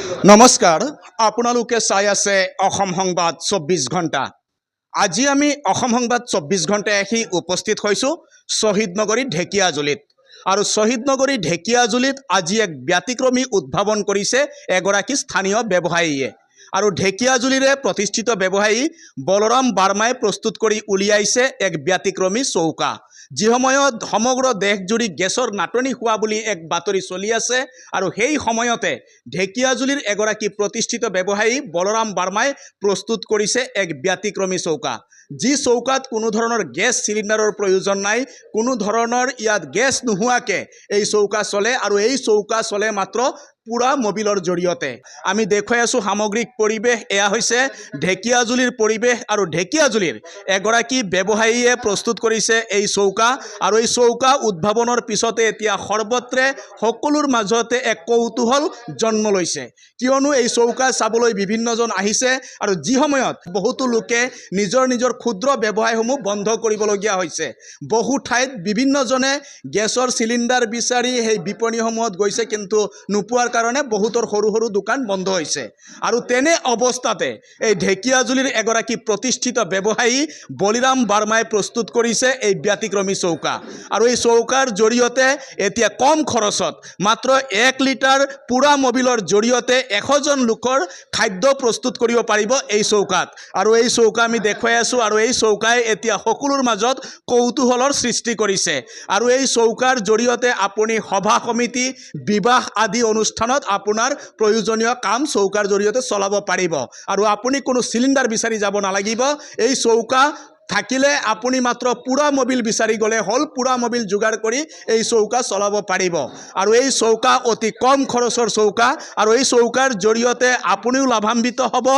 নমস্কাৰ আপোনালোকে চাই আছে অসম সংবাদ 24 ঘণ্টা। আজি আমি অসম সংবাদ 24 ঘণ্টায় আহি উপস্থিত হৈছোঁ শ্বহীদ নগৰী ঢেকিয়াজুলিত। আৰু শ্বহীদ নগৰী ঢেকিয়াজুলিত আজি এক ব্যতিক্ৰমী উদ্ভাৱন কৰিছে এগৰাকী স্থানীয় ব্যৱসায়ীয়ে। আৰু ঢেকিয়াজুলিৰে প্ৰতিষ্ঠিত ব্যৱসায়ী বলৰাম বাৰ্মাই প্ৰস্তুত কৰি উলিয়াইছে এক ব্যতিক্ৰমী চৌকা। যি সময়ত সমগ্ৰ দেশজুৰি গেছৰ নাটনি হোৱা বুলি এক বাতৰি চলি আছে, আৰু সেই সময়তে ঢেকিয়াজুলিৰ এগৰাকী প্ৰতিষ্ঠিত ব্যৱসায়ী বলৰাম বাৰ্মাই প্ৰস্তুত কৰিছে এক ব্যতিক্ৰমী চৌকা। যি চৌকাত কোনো ধৰণৰ গেছ চিলিণ্ডাৰৰ প্ৰয়োজন নাই, কোনো ধৰণৰ ইয়াত গেছ নোহোৱাকৈ এই চৌকা চলে, আৰু এই চৌকা চলে মাত্ৰ পুৰা মবিলৰ জৰিয়তে। আমি দেখুৱাই আছোঁ সামগ্ৰিক পৰিৱেশ। এয়া হৈছে ঢেকিয়াজুলিৰ পৰিৱেশ, আৰু ঢেকিয়াজুলিৰ এগৰাকী ব্যৱসায়ীয়ে প্ৰস্তুত কৰিছে এই চৌকা। আৰু এই চৌকা উদ্ভাৱনৰ পিছতে এতিয়া সৰ্বত্ৰে সকলোৰ মাজতে এক কৌতূহল জন্ম লৈছে, কিয়নো এই চৌকা চাবলৈ বিভিন্নজন আহিছে, আৰু যি সময়ত বহুতো লোকে নিজৰ নিজৰ ক্ষুদ্ৰ ব্যৱসায়সমূহ বন্ধ কৰিবলগীয়া হৈছে। বহু ঠাইত বিভিন্নজনে গেছৰ চিলিণ্ডাৰ বিচাৰি সেই বিপণীসমূহত গৈছে, কিন্তু নোপোৱাৰ কাৰণে বহুতৰ সৰু সৰু দোকান বন্ধ হৈছে। আৰু তেনে অৱস্থাতে এই ঢেকিয়াজুলিৰ এগৰাকী প্ৰতিষ্ঠিত ব্যৱসায়ী বলিৰাম বাৰ্মাই প্ৰস্তুত কৰিছে এই ব্যতিক্ৰমী চৌকা। আৰু এই চৌকাৰ জৰিয়তে এতিয়া কম খৰচত মাত্ৰ 1 লিটাৰ পুৰা মবিলৰ জৰিয়তে 100জন লোকৰ খাদ্য প্ৰস্তুত কৰিব পাৰিব এই চৌকাত। আৰু এই চৌকা আমি দেখুৱাই আছোঁ, আৰু এই চৌকাই এতিয়া সকলোৰ মাজত কৌতূহলৰ সৃষ্টি কৰিছে। আৰু এই চৌকাৰ জৰিয়তে আপুনি সভা সমিতি, বিবাহ আদি অনুষ্ঠানত আপোনাৰ প্ৰয়োজনীয় কাম চৌকাৰ জৰিয়তে চলাব পাৰিব, আৰু আপুনি কোনো চিলিণ্ডাৰ বিচাৰি যাব নালাগিব। এই চৌকা থাকিলে আপুনি মাত্ৰ পুৰা মবিল বিচাৰি গ'লে হ'ল, পুৰা মবিল যোগাৰ কৰি এই চৌকা চলাব পাৰিব। আৰু এই চৌকা অতি কম খৰচৰ চৌকা, আৰু এই চৌকাৰ জৰিয়তে আপুনিও লাভান্বিত হ'ব,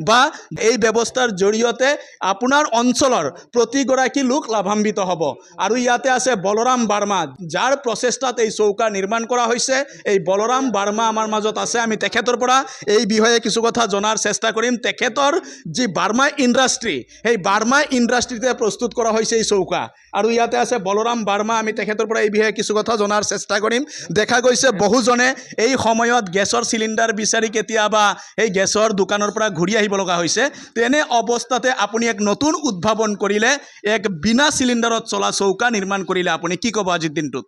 বা এই ব্যৱস্থাৰ জৰিয়তে আপোনাৰ অঞ্চলৰ প্ৰতিগৰাকী লোক লাভান্বিত হ'ব। আৰু ইয়াতে আছে বলৰাম বাৰ্মা, যাৰ প্ৰচেষ্টাত এই চৌকা নিৰ্মাণ কৰা হৈছে। এই বলৰাম বাৰ্মা আমাৰ মাজত আছে। আমি তেখেতৰ পৰা এই বিষয়ে কিছু কথা জনাৰ চেষ্টা কৰিম। তেখেতৰ যি বাৰ্মা ইণ্ডাষ্ট্ৰী, সেই বাৰ্মা ইণ্ডাষ্ট্ৰীতে প্ৰস্তুত কৰা হৈছে এই চৌকা। আৰু ইয়াতে আছে বলৰাম বাৰ্মা। আমি তেখেতৰ পৰা এই বিষয়ে কিছু কথা জনাৰ চেষ্টা কৰিম। দেখা গৈছে বহুজনে এই সময়ত গেছৰ চিলিণ্ডাৰ বিচাৰি কেতিয়াবা এই গেছৰ দোকানৰ পৰা ঘূৰি আহিব লগা হৈছে। তেনে অৱস্থাতে আপুনি এক নতুন উদ্ভাৱন কৰিলে, এক বিনা চিলিণ্ডাৰত চলা চৌকা নিৰ্মাণ কৰিলে। আপুনি কি ক'ব আজিৰ দিনটোত?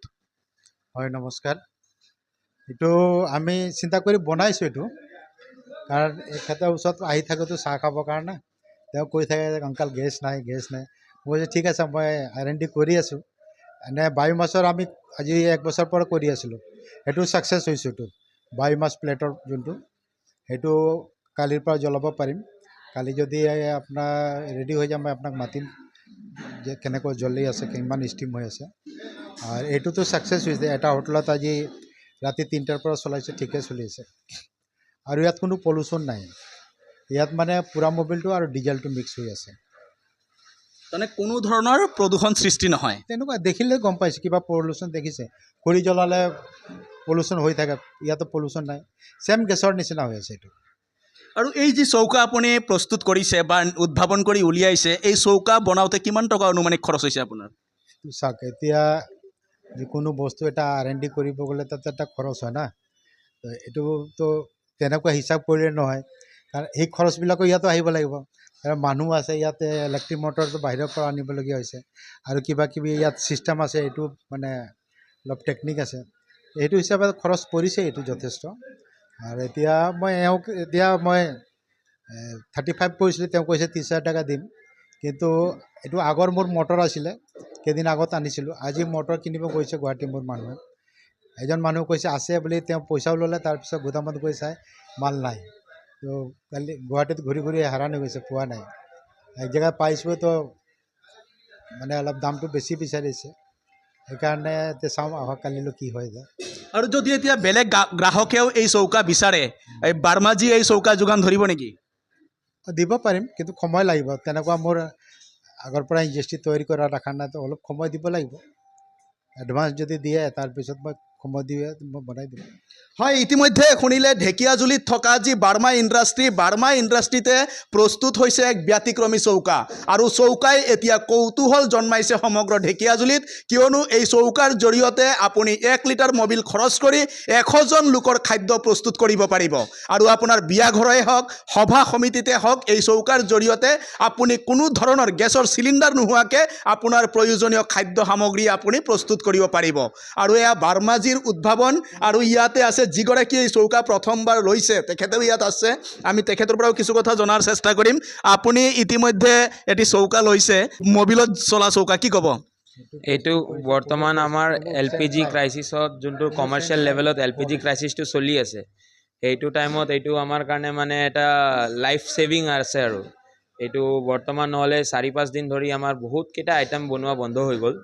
হয়, নমস্কাৰ। এইটো আমি চিন্তা কৰি বনাইছোঁ এইটো, কাৰণ এখেতৰ ওচৰত আহি থাকোঁতো চাহ খাবৰ কাৰণে। তেওঁ কৈ থাকে যে আংকাল গেছ নাই, গেছ নাই। মই কৈছোঁ ঠিক আছে, মই R&D কৰি আছোঁ। এনে বায়ুমাছৰ আমি আজি 1 বছৰ পৰা কৰি আছিলোঁ, সেইটো ছাকচেছ হৈছোঁ। এইটো বায়ুমাছ প্লেটৰ যোনটো, সেইটো কালিৰ পৰা জ্বলাব পাৰিম। কালি যদি আপোনাৰ ৰেডি হৈ যায়, মই আপোনাক মাতিম যে কেনেকৈ জ্বলি আছে, কিমান ষ্টিম হৈ আছে। আৰু এইটোতো ছাকচেছ হৈছে। এটা হোটেলত আজি ৰাতি 3টাৰ পৰা চলাইছে, ঠিকে চলি আছে। আৰু ইয়াত কোনো পলিউশ্যন নাই। ইয়াত মানে পুৰা মবিলটো আৰু ডিজেলটো মিক্স হৈ আছে। তাৰমানে কোনো ধৰণৰ প্ৰদূষণ সৃষ্টি নহয়। তেনেকুৱা দেখিলে গম পাইছোঁ, কিবা পলিউশ্যন দেখিছে। খৰি জ্বলালে পলিউশ্যন হৈ থাকে, ইয়াতো পলিউশ্যন নাই। ছেম গেছৰ নিচিনা হৈ আছে এইটো। আৰু এই যি চৌকা আপুনি প্ৰস্তুত কৰিছে বা উদ্ভাৱন কৰি উলিয়াইছে, এই চৌকা বনাওঁতে কিমান টকা অনুমানিক খৰচ হৈছে আপোনাৰ? চাওক, এতিয়া যিকোনো বস্তু এটা R&D কৰিব গ'লে তাত এটা খৰচ হয় না। এইটোতো তেনেকুৱা হিচাপ কৰিলে নহয়, কাৰণ এই খৰচবিলাকো ইয়াতো আহিব লাগিব। কাৰণ মানুহ আছে ইয়াতে, ইলেক্ট্ৰিক মটৰটো বাহিৰৰ পৰা আনিবলগীয়া হৈছে, আৰু কিবা কিবি ইয়াত ছিষ্টেম আছে, এইটো মানে অলপ টেকনিক আছে। এইটো হিচাপে খৰচ পৰিছে এইটো যথেষ্ট। আৰু এতিয়া মই 35 কৰিছিলোঁ, তেওঁ কৈছে 30,000 টকা দিম। কিন্তু এইটো আগৰ মোৰ মটৰ আছিলে, কেইদিন আগত আনিছিলোঁ। আজি মটৰ কিনিব গৈছে গুৱাহাটী মোৰ মানুহে, এজন মানুহ কৈছে আছে বুলি, তেওঁ পইচাও ল'লে। তাৰপিছত গুদামত গৈ চাই মাল নাই। তো কালি গুৱাহাটীত ঘূৰি ঘূৰি হাৰান হৈ গৈছে, পোৱা নাই। এক জেগাত পাইছোঁ, তো মানে অলপ দামটো বেছি বিচাৰিছে। সেইকাৰণে এতিয়া চাওঁ অহাকালিলৈ কি হৈ যায়। আৰু যদি এতিয়া বেলেগ গ্ৰাহকেও এই চৌকা বিচাৰে, এই বাৰ্মাজী এই চৌকা যোগান ধৰিব নেকি? দিব পাৰিম, কিন্তু সময় লাগিব। তেনেকুৱা মোৰ আগৰ পৰা ইণ্ডাষ্ট্ৰী তৈয়াৰী কৰা ৰাখা নাই, তো অলপ সময় দিব লাগিব। এডভান্স যদি দিয়ে, তাৰপিছত মই সময় দিয়ে মই বনাই দিম। হয়, ইতিমধ্যে শুনিলে ঢেকিয়াজুলিত থকা যি বাৰ্মা ইণ্ডাষ্ট্ৰীতে প্ৰস্তুত হৈছে এক ব্যতিক্ৰমী চৌকা আৰু চৌকাই এতিয়া কৌতূহল জন্মাইছে সমগ্ৰ ঢেকিয়াজুলিত, কিয়নো এই চৌকাৰ জৰিয়তে আপুনি 1 লিটাৰ মবিল খৰচ কৰি 100 জন লোকৰ খাদ্য প্ৰস্তুত কৰিব পাৰিব আৰু আপোনাৰ বিয়া ঘৰেই হওক, সভা সমিতিতে হওক, এই চৌকাৰ জৰিয়তে আপুনি কোনো ধৰণৰ গেছৰ চিলিণ্ডাৰ নোহোৱাকৈ আপোনাৰ প্ৰয়োজনীয় খাদ্য সামগ্ৰী আপুনি প্ৰস্তুত কৰিব পাৰিব আৰু এয়া বাৰ্মাজীৰ উদ্ভাৱন। আৰু ইয়াতে আছে যিগৰাকী এই চৌকা প্ৰথমবাৰ লৈছে, তেখেতেও ইয়াত আছে, আমি তেখেতৰ পৰাও কিছু কথা জনাৰ চেষ্টা কৰিম। আপুনি ইতিমধ্যে এটি চৌকা লৈছে, মবিলত চলা চৌকা, কি ক'ব? এইটো বৰ্তমান আমাৰ LPG ক্ৰাইচিছত যোনটো কমাৰ্চিয়েল লেভেলত LPG ক্ৰাইচিছটো চলি আছে, সেইটো টাইমত এইটো আমাৰ কাৰণে মানে এটা লাইফ ছেভিং আছে আৰু এইটো বৰ্তমান নহ'লে 4-5 দিন ধৰি আমাৰ বহুতকেইটা আইটেম বনোৱা বন্ধ হৈ গ'ল।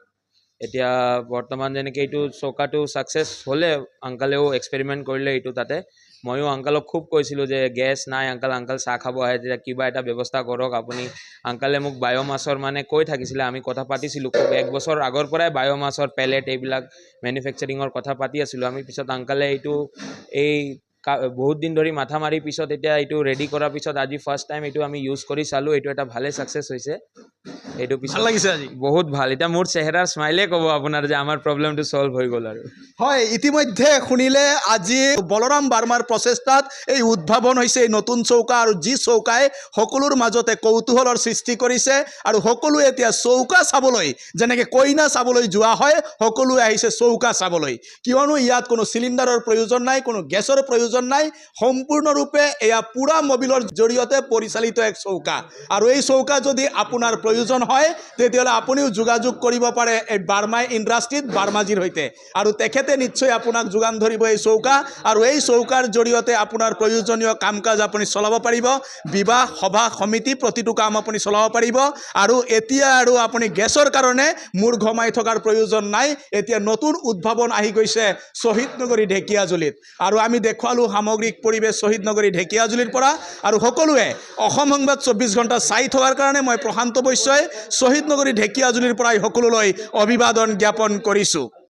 এতিয়া বৰ্তমান যেনেকৈ এইটো চৌকাটো ছাকচেছ হ'লে, আংকালেও এক্সপেৰিমেণ্ট কৰিলে এইটো তাতে। ময়ো আংকালক খুব কৈছিলোঁ যে গেছ নাই আংকাল চাহ খাব আহে তেতিয়া কিবা এটা ব্যৱস্থা কৰক আপুনি। আংকালে মোক বায়'মাছৰ মানে কৈ থাকিছিলে, আমি কথা পাতিছিলোঁ খুব 1 বছৰ আগৰ পৰাই বায়'মাছৰ পেলেট এইবিলাক মেনুফেকচাৰিঙৰ কথা পাতি আছিলোঁ আমি। পিছত আংকালে এইটো বহুত দিন ধৰি মাথা মাৰি পিছত এতিয়া এইটো ৰেডি কৰাৰ পিছত আজি ফাৰ্ষ্ট টাইম এইটো আমি ইউজ কৰি চালোঁ, এইটো এটা ভালে ছাকচেছ হৈছে। এইটো পিছত ভাল লাগিছে আজি, বহুত ভাল। এতিয়া মোৰ চেহেৰাৰ স্মাইলে ক'ব আপোনাৰ যে আমাৰ প্ৰব্লেমটো ছল্ভ হৈ গ'ল আৰু। হয়, ইতিমধ্যে শুনিলে আজি বলৰাম বাৰ্মাৰ প্ৰচেষ্টাত এই উদ্ভাৱন হৈছে এই নতুন চৌকা, আৰু যি চৌকাই সকলোৰ মাজতে কৌতূহলৰ সৃষ্টি কৰিছে আৰু সকলোৱে এতিয়া চৌকা চাবলৈ, যেনেকৈ কইনা চাবলৈ যোৱা হয়, সকলোৱে আহিছে চৌকা চাবলৈ, কিয়নো ইয়াত কোনো চিলিণ্ডাৰৰ প্ৰয়োজন নাই, কোনো গেছৰ প্ৰয়োজন নাই, সম্পূৰ্ণৰূপে এয়া পুৰা মবিলৰ জৰিয়তে পৰিচালিত এক চৌকা। আৰু এই চৌকা যদি আপোনাৰ প্ৰয়োজন হয় তেতিয়াহ'লে আপুনিও যোগাযোগ কৰিব পাৰে এই বাৰ্মা ইণ্ডাষ্ট্ৰীত বাৰ্মাজীৰ সৈতে, আৰু তেখেতে নিশ্চয় আপোনাক যোগান ধৰিব এই চৌকা, আৰু এই চৌকাৰ জৰিয়তে আপোনাৰ প্ৰয়োজনীয় কাম কাজ আপুনি চলাব পাৰিব, বিবাহ সভা সমিতি প্ৰতিটো কাম আপুনি চলাব পাৰিব। আৰু এতিয়া আৰু আপুনি গেছৰ কাৰণে মূৰ ঘমাই থকাৰ প্ৰয়োজন নাই, এতিয়া নতুন উদ্ভাৱন আহি গৈছে শ্বহীদ নগৰী ঢেকিয়াজুলিত, আৰু আমি দেখুৱালোঁ সামগ্ৰিক পৰিৱেশ শ্বহীদ নগৰী ঢেকিয়াজুলিৰ পৰা। আৰু সকলোৱে অসম সংবাদ 24 ঘণ্টা চাই থকাৰ কাৰণে মই প্ৰশান্ত বৈশ্যই শ্বহীদ নগৰী ঢেকিয়াজুলিৰ পৰাই সকলোলৈ অভিবাদন জ্ঞাপন কৰিছোঁ।